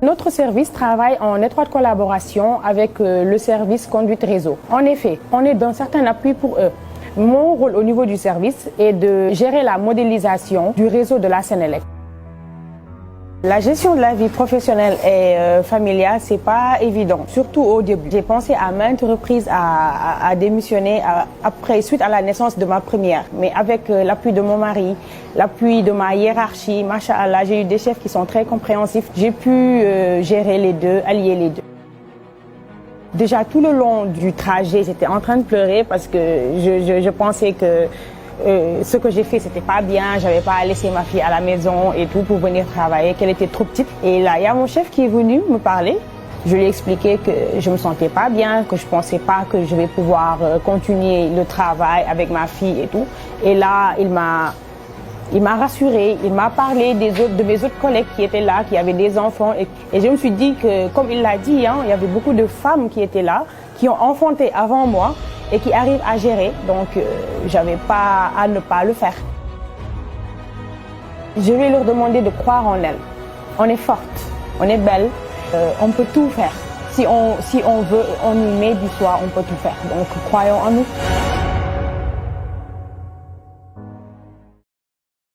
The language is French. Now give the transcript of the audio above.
Notre service travaille en étroite collaboration avec le service conduite réseau. En effet, on est d'un certain appui pour eux. Mon rôle au niveau du service est de gérer la modélisation du réseau de la Sénélec. La gestion de la vie professionnelle et familiale, c'est pas évident, surtout au début. J'ai pensé à maintes reprises à démissionner suite à la naissance de ma première. Mais avec l'appui de mon mari, l'appui de ma hiérarchie, machallah, j'ai eu des chefs qui sont très compréhensifs. J'ai pu gérer les deux, allier les deux. Déjà tout le long du trajet, j'étais en train de pleurer parce que je pensais que ce que j'ai fait, c'était pas bien. J'avais pas laissé ma fille à la maison et tout pour venir travailler, qu'elle était trop petite. Et là, il y a mon chef qui est venu me parler. Je lui ai expliqué que je me sentais pas bien, que je pensais pas que je vais pouvoir continuer le travail avec ma fille et tout. Et là, il m'a rassurée, il m'a parlé de mes autres collègues qui étaient là, qui avaient des enfants. Et je me suis dit que, comme il l'a dit, il y avait beaucoup de femmes qui étaient là, qui ont enfanté avant moi et qui arrivent à gérer. Donc, j'avais pas à ne pas le faire. Je vais leur demander de croire en elles. On est forte, on est belle, on peut tout faire. Si on veut, on y met du soi, on peut tout faire. Donc, croyons en nous.